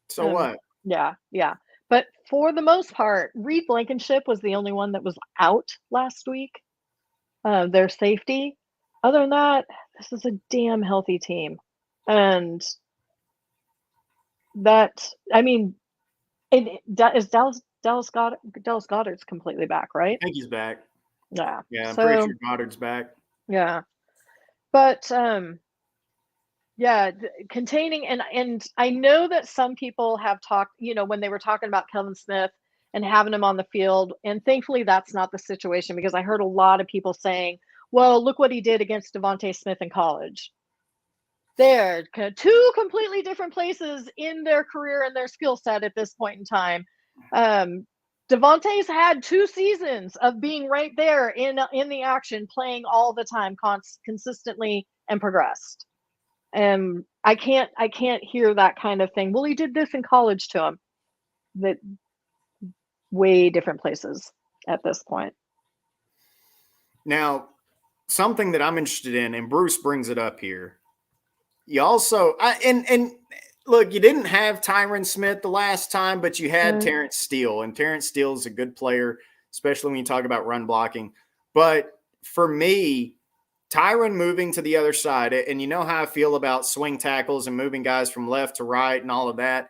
so what? Yeah. But for the most part, Reed Blankenship was the only one that was out last week. Their safety. Other than that, this is a damn healthy team. And that, I mean, is Dallas Goedert's completely back, right? I think he's back. Yeah. Yeah, I'm pretty sure Goddard's back. Yeah. But yeah, containing, and I know that some people have talked, you know, when they were talking about Kelvin Smith and having him on the field, and thankfully that's not the situation, because I heard a lot of people saying, well, look what he did against Devontae Smith in college. They're two completely different places in their career and their skill set at this point in time. Devontae's had 2 seasons of being right there in the action, playing all the time, consistently, and progressed. And I can't hear that kind of thing. Well, he did this in college to him. That way different places at this point. Now, something that I'm interested in, and Bruce brings it up here. You also, and look, you didn't have Tyron Smith the last time, but you had Terrence Steele, and Terrence Steele is a good player, especially when you talk about run blocking. But for me, Tyron moving to the other side, and you know how I feel about swing tackles and moving guys from left to right and all of that.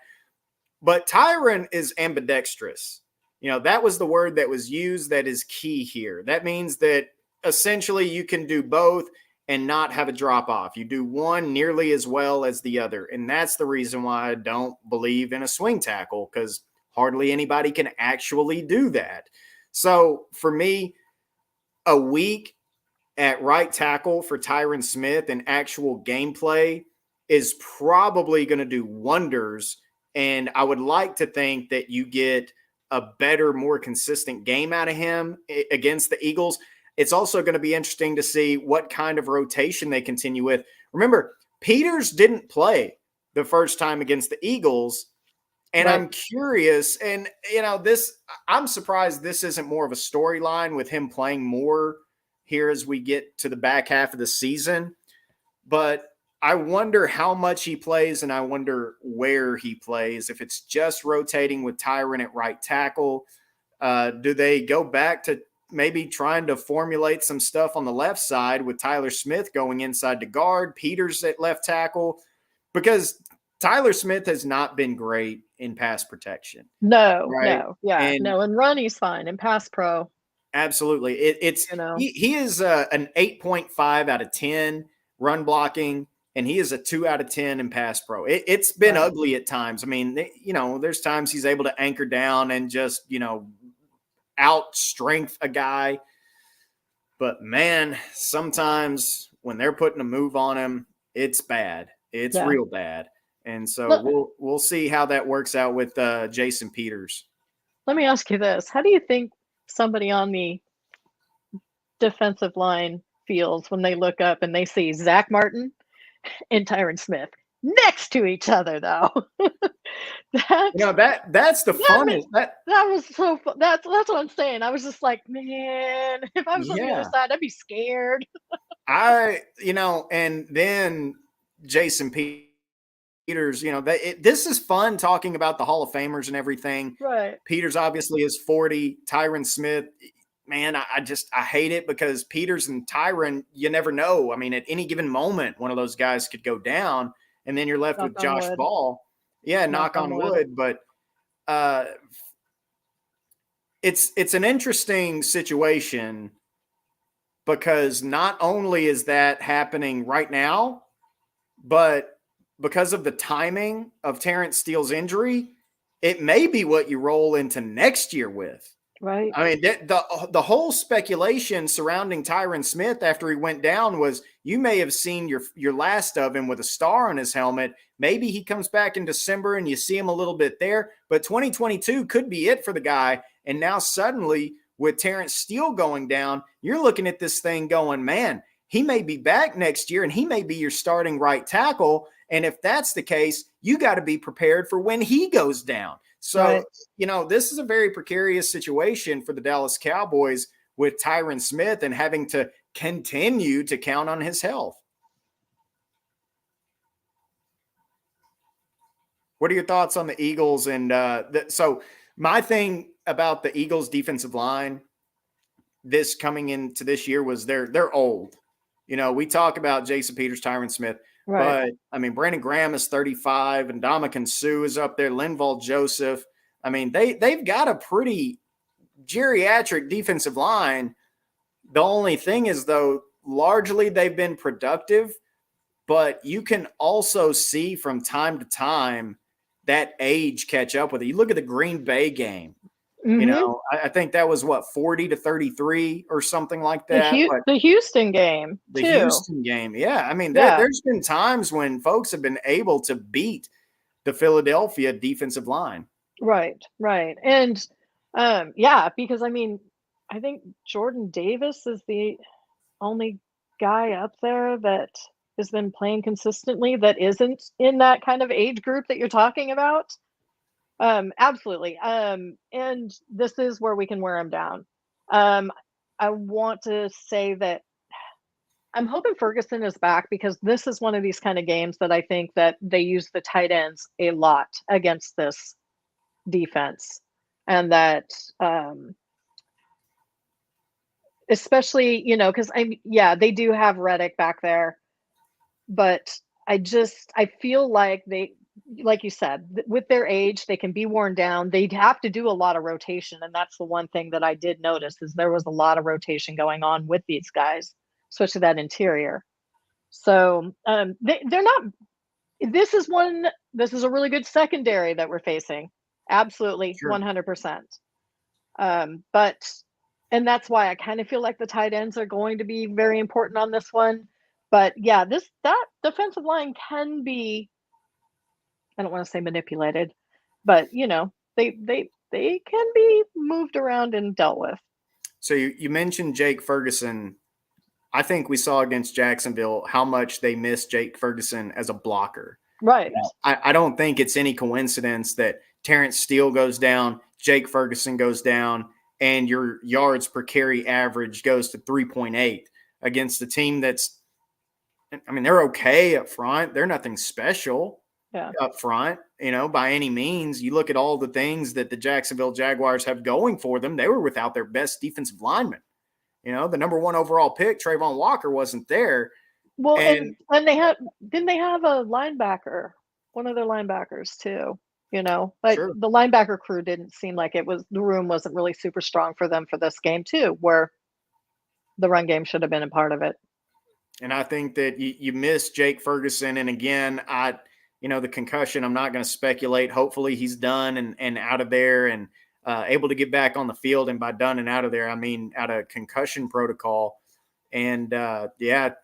But Tyron is ambidextrous. You know, that was the word that was used that is key here. That means that essentially you can do both and not have a drop off. You do one nearly as well as the other. And that's the reason why I don't believe in a swing tackle, because hardly anybody can actually do that. So for me, a week at right tackle for Tyron Smith and actual gameplay is probably going to do wonders. And I would like to think that you get a better, more consistent game out of him against the Eagles. It's also going to be interesting to see what kind of rotation they continue with. Remember, Peters didn't play the first time against the Eagles. And I'm curious, and you know, I'm surprised this isn't more of a storyline with him playing more here as we get to the back half of the season. But I wonder how much he plays, and I wonder where he plays. If it's just rotating with Tyron at right tackle, do they go back to maybe trying to formulate some stuff on the left side with Tyler Smith going inside to guard, Peters at left tackle? Because Tyler Smith has not been great in pass protection. No, right? And run he's fine. In pass pro, absolutely. It's you know, he is an 8.5 out of 10 run blocking, and he is a 2 out of 10 in pass pro. It's been ugly at times. I mean, you know, there's times he's able to anchor down and just, you know, out strength a guy. But man, sometimes when they're putting a move on him, it's bad. It's real bad. And so we'll see how that works out with Jason Peters. Let me ask you this. How do you think somebody on the defensive line feels when they look up and they see Zach Martin and Tyron Smith next to each other, though? That's the funnest. That was so fun. That's what I'm saying. I was just like, man, if I was on the other side, I'd be scared. And then Jason Peters, you know, this is fun talking about the Hall of Famers and everything. Right. Peters obviously is 40. Tyron Smith, man, I hate it because Peters and Tyron, you never know. I mean, at any given moment, one of those guys could go down, and then you're left with Josh Ball. Yeah, knock on wood. But it's an interesting situation because not only is that happening right now, but because of the timing of Terrence Steele's injury, it may be what you roll into next year with. Right. I mean, the whole speculation surrounding Tyron Smith after he went down was you may have seen your last of him with a star on his helmet. Maybe he comes back in December and you see him a little bit there, but 2022 could be it for the guy. And now suddenly with Terrence Steele going down, you're looking at this thing going, man, he may be back next year and he may be your starting right tackle. And if that's the case, you got to be prepared for when he goes down. So, this is a very precarious situation for the Dallas Cowboys with Tyron Smith and having to continue to count on his health. What are your thoughts on the Eagles? And so my thing about the Eagles defensive line this coming into this year was they're old. We talk about Jason Peters, Tyron Smith, but I mean, Brandon Graham is 35 and Ndamukong Suh is up there, Linval Joseph. I mean, they've got a pretty geriatric defensive line. The only thing is, though, largely they've been productive, but you can also see from time to time that age catch up with it. You look at the Green Bay game. I think that was 40-33 or something like that. The Houston game, Houston game. Yeah. I mean, there's been times when folks have been able to beat the Philadelphia defensive line. Right. And because I mean, I think Jordan Davis is the only guy up there that has been playing consistently that isn't in that kind of age group that you're talking about. Absolutely. And this is where we can wear him down. I want to say that I'm hoping Ferguson is back because this is one of these kind of games that I think that they use the tight ends a lot against this defense. And that, especially, because they do have Reddick back there, but I feel like like you said, with their age, they can be worn down. They'd have to do a lot of rotation. And that's the one thing that I did notice is there was a lot of rotation going on with these guys, especially that interior. So they're not, this is a really good secondary that we're facing. Absolutely. Sure. 100%. And that's why I kind of feel like the tight ends are going to be very important on this one. But that defensive line can be, I don't want to say manipulated, but they can be moved around and dealt with. So you mentioned Jake Ferguson. I think we saw against Jacksonville how much they missed Jake Ferguson as a blocker. Right. I don't think it's any coincidence that Terrence Steele goes down, Jake Ferguson goes down, and your yards per carry average goes to 3.8 against a team that's, I mean, they're okay up front. They're nothing special up front, by any means. You look at all the things that the Jacksonville Jaguars have going for them. They were without their best defensive lineman. The number 1 overall pick, Trayvon Walker, wasn't there. Well, and didn't they have a linebacker, one of their linebackers too? Sure. The linebacker crew didn't seem like the room wasn't really super strong for them for this game too, where the run game should have been a part of it. And I think that you miss Jake Ferguson. And again, the concussion, I'm not going to speculate. Hopefully he's done and out of there and able to get back on the field. And by done and out of there, I mean out of concussion protocol. And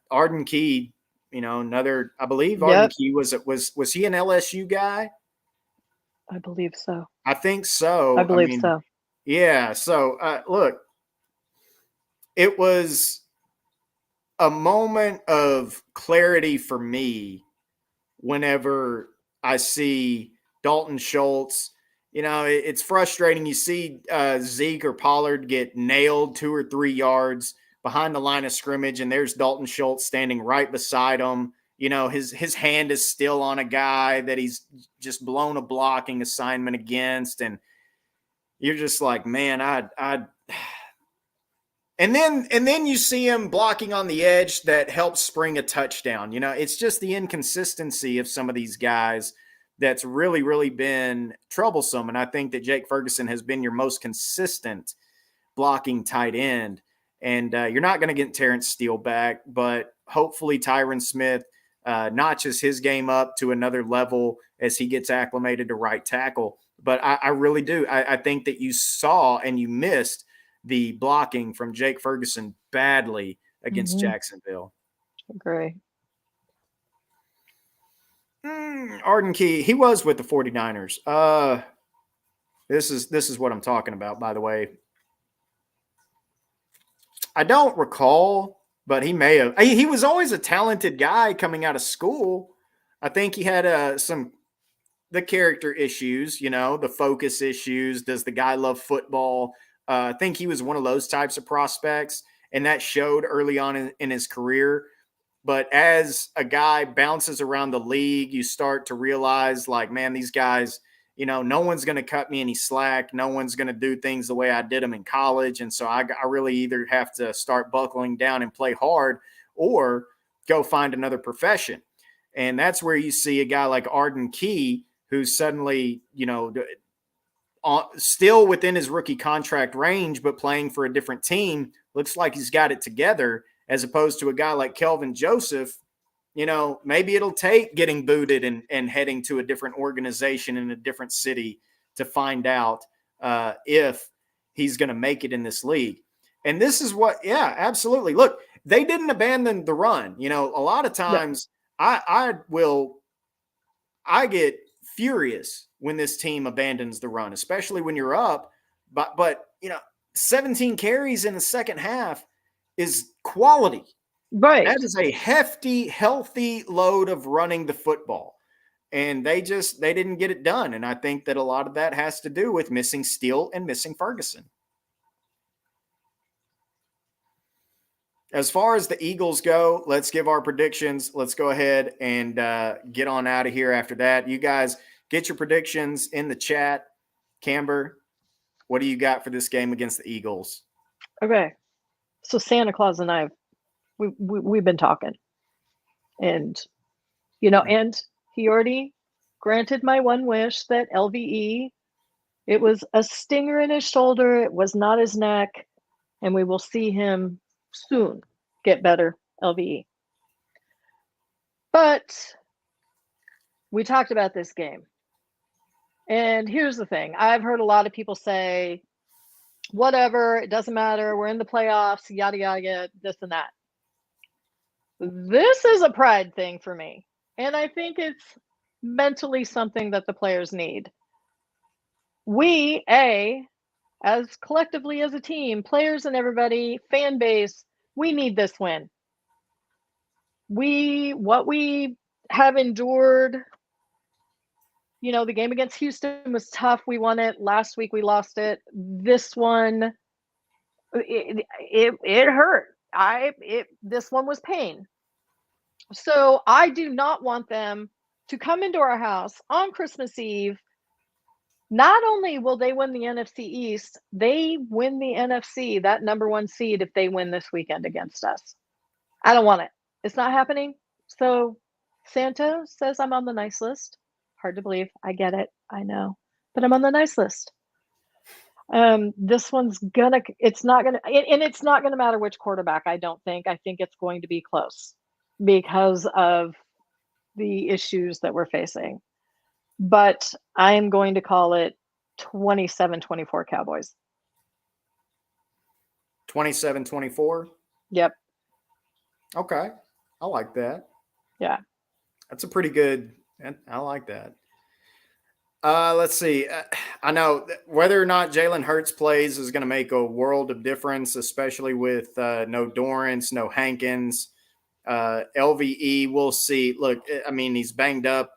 Arden Key, another, I believe Arden Key was he an LSU guy? I believe so. I think so. I believe so. Yeah. So look, it was a moment of clarity for me whenever I see Dalton Schultz. It's frustrating. You see Zeke or Pollard get nailed 2 or 3 yards behind the line of scrimmage, and there's Dalton Schultz standing right beside him. His hand is still on a guy that he's just blown a blocking assignment against, and you're just like, man, and then you see him blocking on the edge that helps spring a touchdown. It's just the inconsistency of some of these guys that's really, really been troublesome. And I think that Jake Ferguson has been your most consistent blocking tight end. And you're not going to get Terrence Steele back, but hopefully Tyron Smith notches his game up to another level as he gets acclimated to right tackle. But I really do. I think that you saw and you missed the blocking from Jake Ferguson badly against Jacksonville. Agree. Arden Key, he was with the 49ers. This is what I'm talking about, by the way. I don't recall, but he may have. He was always a talented guy coming out of school. I think he had the character issues, the focus issues. Does the guy love football? I think he was one of those types of prospects, and that showed early on in his career. But as a guy bounces around the league, you start to realize, like, man, these guys, no one's going to cut me any slack. No one's going to do things the way I did them in college. And so I really either have to start buckling down and play hard or go find another profession. And that's where you see a guy like Arden Key, who's suddenly, still within his rookie contract range, but playing for a different team, looks like he's got it together, as opposed to a guy like Kelvin Joseph. Maybe it'll take getting booted and heading to a different organization in a different city to find out if he's going to make it in this league. And this is yeah, absolutely. Look, they didn't abandon the run. A lot of times I get furious when this team abandons the run, especially when you're up. But 17 carries in the second half is quality. Right. That is a hefty, healthy load of running the football. And they didn't get it done. And I think that a lot of that has to do with missing Steele and missing Ferguson. As far as the Eagles go, let's give our predictions. Let's go ahead and get on out of here after that. You guys get your predictions in the chat. Camber, what do you got for this game against the Eagles? Okay. So Santa Claus and I, we've been talking. And, and he already granted my one wish that LVE, it was a stinger in his shoulder. It was not his neck. And we will see him soon get better, LVE. But we talked about this game. And here's the thing. I've heard a lot of people say, whatever, it doesn't matter. We're in the playoffs, yada, yada, this and that. This is a pride thing for me. And I think it's mentally something that the players need. We, as collectively as a team, players and everybody, fan base, we need this win. What we have endured, the game against Houston was tough. We won it. Last week we lost it. This one, it hurt. This one was pain. So I do not want them to come into our house on Christmas Eve. Not only will they win the NFC East, they win the NFC, that number one seed, if they win this weekend against us. I don't want it. It's not happening. So Santa says I'm on the nice list. Hard to believe. I get it. I know. But I'm on the nice list. This one's it's not gonna matter which quarterback, I don't think. I think it's going to be close because of the issues that we're facing. But I am going to call it 27-24 Cowboys. 27-24? Yep. Okay. I like that. Yeah. That's a pretty good – I like that. Let's see. I know whether or not Jalen Hurts plays is going to make a world of difference, especially with no Dorrance, no Hankins. LVE, we'll see. Look, I mean, he's banged up.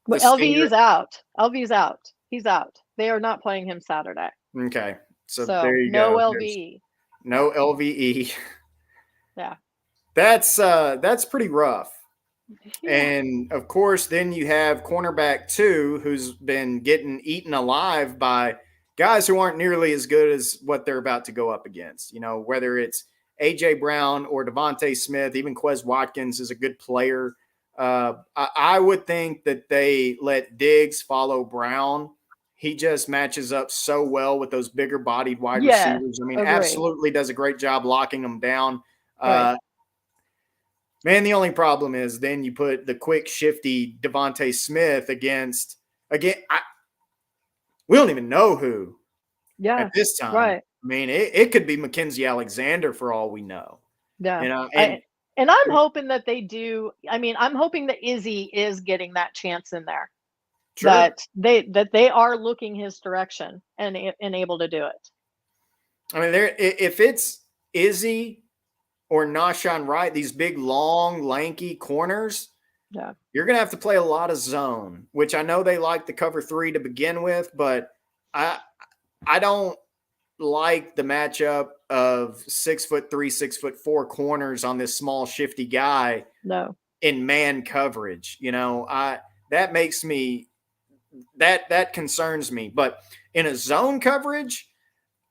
But LVE's out. LVE's out. He's out. They are not playing him Saturday. Okay. So there you go. No LVE. No LVE. Yeah. That's pretty rough. Yeah. And of course, then you have cornerback 2, who's been getting eaten alive by guys who aren't nearly as good as what they're about to go up against. Whether it's A.J. Brown or Devontae Smith, even Quez Watkins is a good player. I would think that they let Diggs follow Brown. He just matches up so well with those bigger bodied wide receivers. I mean, absolutely does a great job locking them down. Right. Man, the only problem is then you put the quick, shifty Devontae Smith against – we don't even know who at this time. Right. I mean, it could be Mackenzie Alexander for all we know. Yeah. And I'm hoping that they do – I mean, I'm hoping that Izzy is getting that chance in there. Sure. That they are looking his direction and able to do it. I mean, if it's Izzy or Nahshon Wright, these big, long, lanky corners, yeah, you're going to have to play a lot of zone, which I know they like the cover 3 to begin with, but I don't like the matchup of 6'3", 6'4" corners on this small, shifty guy. No. In man coverage. That makes me that concerns me. But in a zone coverage,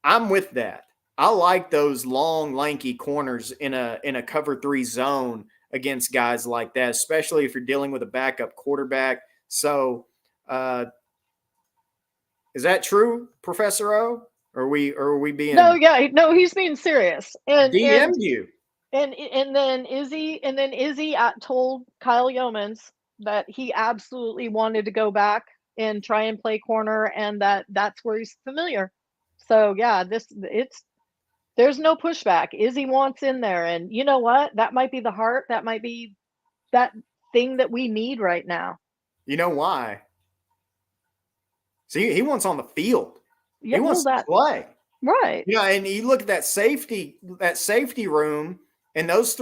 I'm with that. I like those long, lanky corners in a cover 3 zone against guys like that, especially if you're dealing with a backup quarterback. So, is that true, Professor O? Or are we being? No, he's being serious. And DM'd you. And then Izzy told Kyle Yeomans that he absolutely wanted to go back and try and play corner, and that's where he's familiar. So yeah, there's no pushback. Izzy wants in there, and you know what? That might be the heart. That might be that thing that we need right now. You know why? See, he wants on the field. Yeah, he wants to play. Right. And you look at that safety room, and those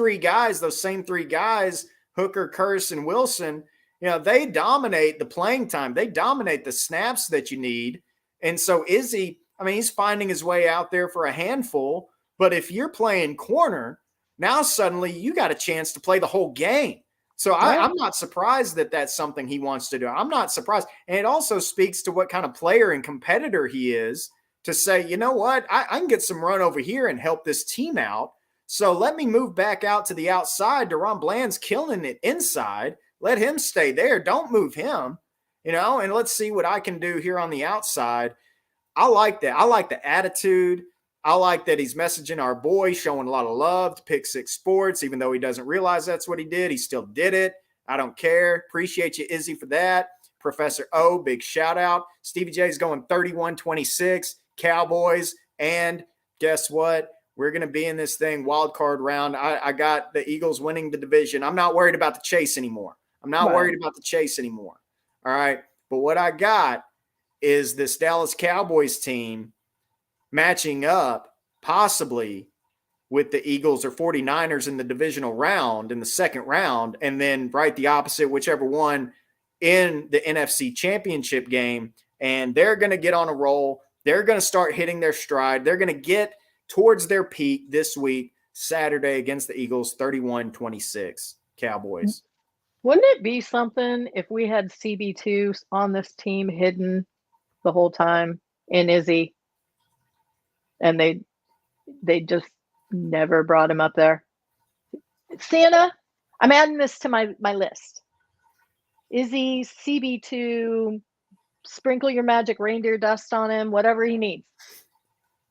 same three guys, Hooker, Curse, and Wilson, they dominate the playing time. They dominate the snaps that you need. And so Izzy, he's finding his way out there for a handful. But if you're playing corner, now suddenly you got a chance to play the whole game. So I'm not surprised that that's something he wants to do. I'm not surprised. And it also speaks to what kind of player and competitor he is to say, you know what, I can get some run over here and help this team out. So let me move back out to the outside. Deron Bland's killing it inside. Let him stay there. Don't move him, and let's see what I can do here on the outside. I like that. I like the attitude. I like that he's messaging our boy, showing a lot of love to Pick Six Sports, even though he doesn't realize that's what he did. He still did it. I don't care. Appreciate you, Izzy, for that. Professor O, big shout out. Stevie J's going 31-26, Cowboys. And guess what? We're going to be in this thing wild card round. I got the Eagles winning the division. I'm not worried about the chase anymore. All right. But what I got is this Dallas Cowboys team matching up possibly with the Eagles or 49ers in the divisional round, in the second round, and then right the opposite, whichever one in the NFC Championship game. And they're going to get on a roll. They're going to start hitting their stride. They're going to get towards their peak this week, Saturday against the Eagles, 31-26, Cowboys. Wouldn't it be something if we had CB2 on this team hidden the whole time in Izzy, and they just never brought him up there? Santa, I'm adding this to my list. Izzy, CB2, sprinkle your magic reindeer dust on him, whatever he needs.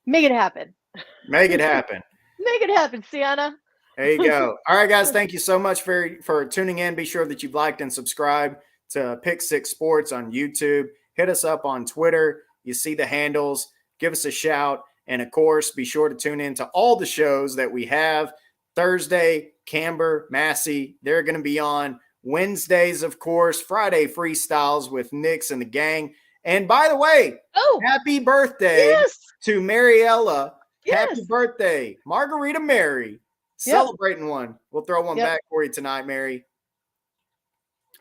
Make it happen. Make it happen. Make it happen, Sienna. There you go. All right, guys, thank you so much for tuning in. Be sure that you've liked and subscribed to Pick Six Sports on YouTube. Hit us up on Twitter. You see the handles. Give us a shout. And, of course, be sure to tune in to all the shows that we have. Thursday, Camber, Massey, they're going to be on. Wednesdays, of course, Friday freestyles with Nix and the gang. And, by the way, happy birthday to Mariella. Yes. Happy birthday, Margarita Mary. Celebrating one. We'll throw one back for you tonight, Mary.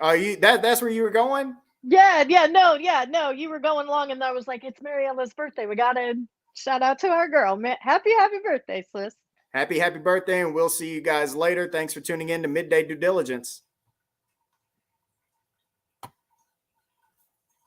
That's where you were going? Yeah, no, you were going long, and I was like, it's Mariella's birthday. We gotta shout out to our girl. Happy birthday, sis. Happy birthday, and we'll see you guys later. Thanks for tuning in to Midday Due Diligence.